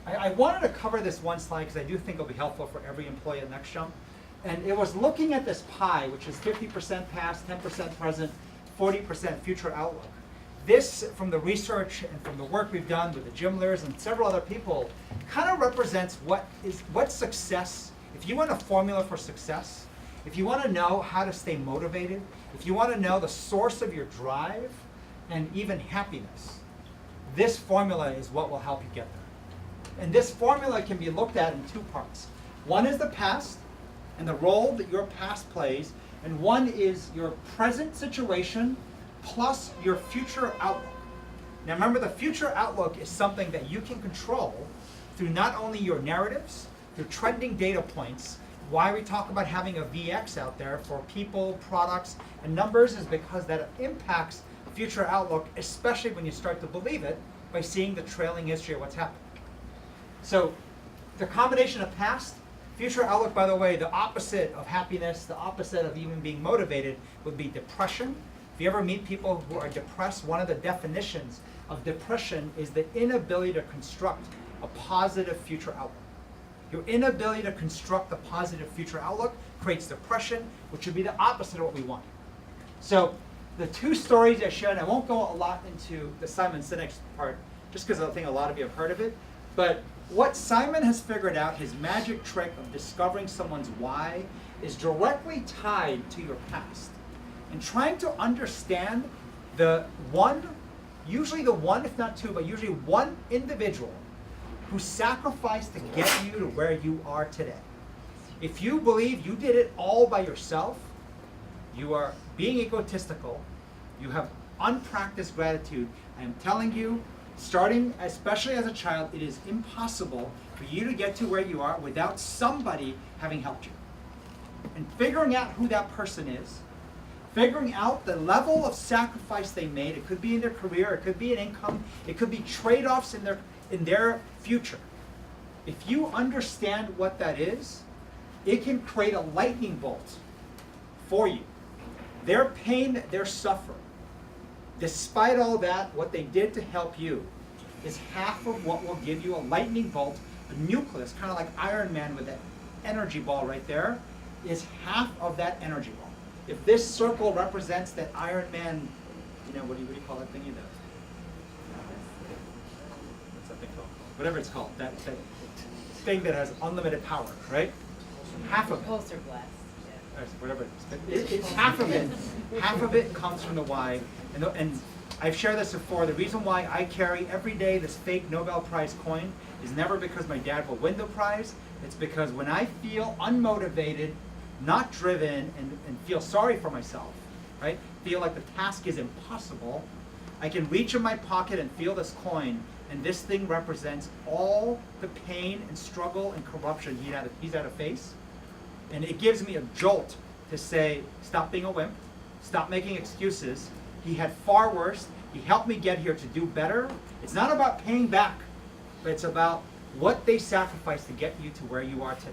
I wanted to cover this one slide because I do think it'll be helpful for every employee at NextJump. And it was looking at this pie, which is 50% past, 10% present, 40% future outlook. This, from the research and from the work we've done with the gym leaders and several other people, kind of represents what success, if you want a formula for success, if you want to know how to stay motivated, if you want to know the source of your drive and even happiness, this formula is what will help you get there. And this formula can be looked at in two parts. One is the past and the role that your past plays, and one is your present situation plus your future outlook. Now remember, the future outlook is something that you can control through not only your narratives, through trending data points. Why we talk about having a VX out there for people, products, and numbers is because that impacts future outlook, especially when you start to believe it by seeing the trailing history of what's happened. So the combination of past, future outlook, by the way, the opposite of happiness, the opposite of even being motivated would be depression. If you ever meet people who are depressed, one of the definitions of depression is the inability to construct a positive future outlook. Your inability to construct a positive future outlook creates depression, which would be the opposite of what we want. So the two stories I shared, I won't go a lot into the Simon Sinek part, just because I think a lot of you have heard of it, but what Simon has figured out, his magic trick of discovering someone's why, is directly tied to your past. And trying to understand the one, usually the one, if not two, but usually one individual who sacrificed to get you to where you are today. If you believe you did it all by yourself, you are being egotistical, you have unpracticed gratitude. I am telling you, starting, especially as a child, it is impossible for you to get to where you are without somebody having helped you. And figuring out who that person is, figuring out the level of sacrifice they made, it could be in their career, it could be in income, it could be trade-offs in their future. If you understand what that is, it can create a lightning bolt for you. Their pain, their suffering, despite all that, what they did to help you is half of what will give you a lightning bolt, a nucleus, kind of like Iron Man with that energy ball right there, is half of that energy ball. If this circle represents that Iron Man, what do you call that thingy? What's that thing called? Whatever it's called, that thing that has unlimited power, right? Half of it. Pulsar blast. Whatever it is. It's half of it. Half of it comes from the why. And I've shared this before. The reason why I carry every day this fake Nobel Prize coin is never because my dad will win the prize. It's because when I feel unmotivated, not driven, and feel sorry for myself, right? Feel like the task is impossible, I can reach in my pocket and feel this coin, and this thing represents all the pain and struggle and corruption he's had to face. And it gives me a jolt to say, stop being a wimp, stop making excuses. He had far worse. He helped me get here to do better. It's not about paying back, but it's about what they sacrificed to get you to where you are today.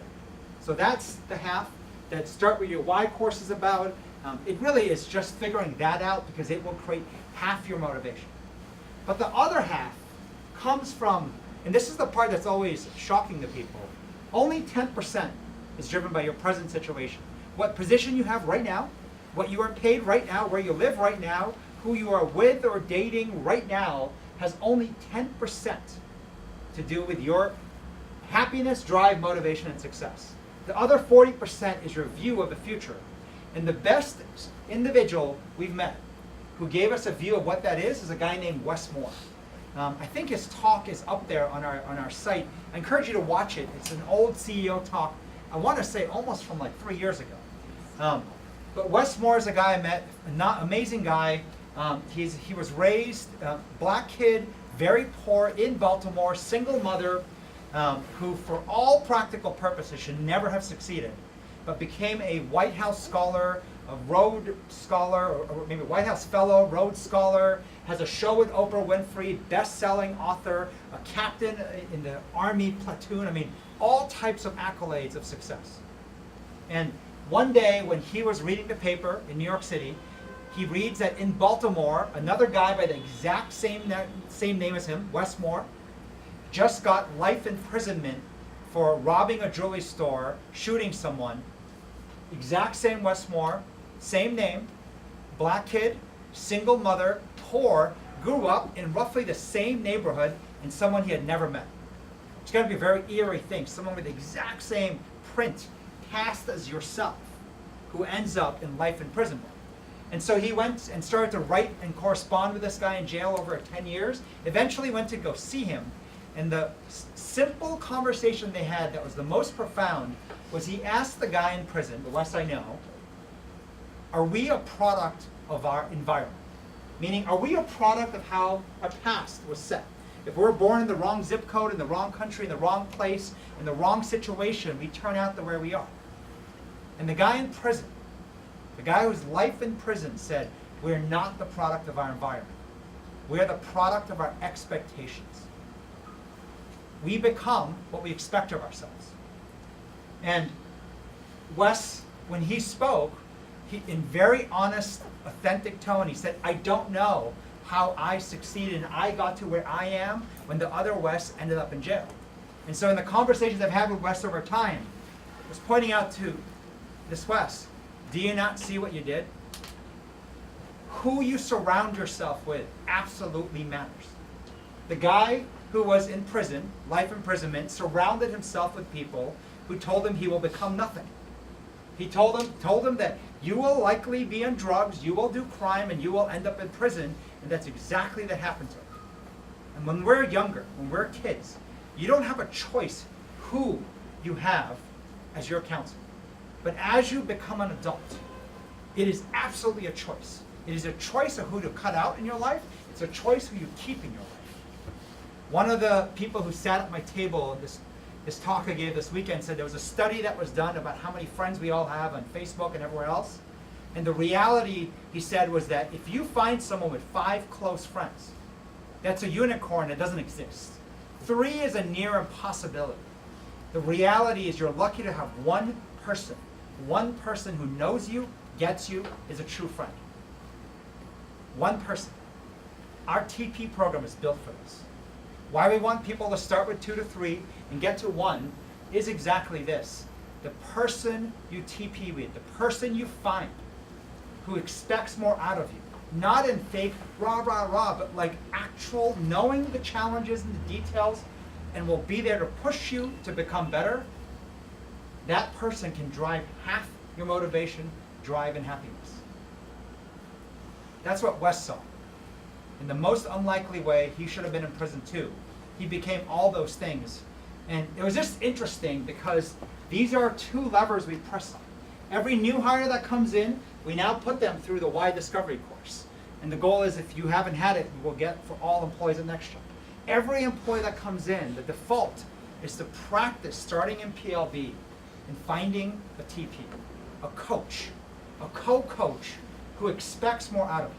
So that's the half that Start With Your Why course is about. It really is just figuring that out because it will create half your motivation. But the other half comes from, and this is the part that's always shocking to people, only 10% is driven by your present situation. What position you have right now, what you are paid right now, where you live right now, who you are with or dating right now has only 10% to do with your happiness, drive, motivation, and success. The other 40% is your view of the future. And the best individual we've met who gave us a view of what that is a guy named Wes Moore. I think his talk is up there on our site. I encourage you to watch it. It's an old CEO talk. I want to say almost from like 3 years ago. But Wes Moore is a guy I met, an amazing guy. He was raised, black kid, very poor in Baltimore, single mother, who for all practical purposes should never have succeeded, but became a White House scholar, a Rhodes Scholar, or maybe White House Fellow, Rhodes Scholar, has a show with Oprah Winfrey, best-selling author, a captain in the Army platoon. I mean, all types of accolades of success. And one day when he was reading the paper in New York City, he reads that in Baltimore, another guy by the exact same name as him, Wes Moore, just got life imprisonment for robbing a jewelry store, shooting someone. Exact same Wes Moore, same name, black kid, single mother, poor, grew up in roughly the same neighborhood and someone he had never met. It's going to be a very eerie thing. Someone with the exact same print, cast as yourself, who ends up in life imprisonment. And so he went and started to write and correspond with this guy in jail over 10 years, eventually went to go see him. And the simple conversation they had that was the most profound was he asked the guy in prison, the Wes I know, are we a product of our environment? Meaning, are we a product of how our past was set? If we're born in the wrong zip code, in the wrong country, in the wrong place, in the wrong situation, we turn out to where we are. And the guy in prison, the guy whose life in prison said, we're not the product of our environment. We're the product of our expectations. We become what we expect of ourselves. And Wes, when he spoke, in very honest, authentic tone, he said, I don't know how I succeeded and I got to where I am when the other Wes ended up in jail. And so in the conversations I've had with Wes over time, I was pointing out to this Wes, do you not see what you did? Who you surround yourself with absolutely matters. The guy who was in prison, life imprisonment, surrounded himself with people who told him he will become nothing. He told him that you will likely be on drugs, you will do crime, and you will end up in prison, and that's exactly what happened to him. And when we're younger, when we're kids, you don't have a choice who you have as your counselor. But as you become an adult, it is absolutely a choice. It is a choice of who to cut out in your life. It's a choice who you keep in your life. One of the people who sat at my table, this talk I gave this weekend, said there was a study that was done about how many friends we all have on Facebook and everywhere else. And the reality, he said, was that if you find someone with 5 close friends, that's a unicorn that doesn't exist. 3 is a near impossibility. The reality is you're lucky to have one person who knows you, gets you, is a true friend. One person. Our TP program is built for this. Why we want people to start with 2 to 3 and get to 1 is exactly this. The person you TP with, the person you find who expects more out of you. Not in fake rah, rah, rah, but like actual knowing the challenges and the details and will be there to push you to become better. That person can drive half your motivation, drive, and happiness. That's what Wes saw. In the most unlikely way, he should have been in prison too. He became all those things. And it was just interesting because these are 2 levers we press on. Every new hire that comes in, we now put them through the Y Discovery course. And the goal is if you haven't had it, you will get for all employees at NextJump. Every employee that comes in, the default is to practice starting in PLB and finding a TP, a coach, a co-coach who expects more out of you.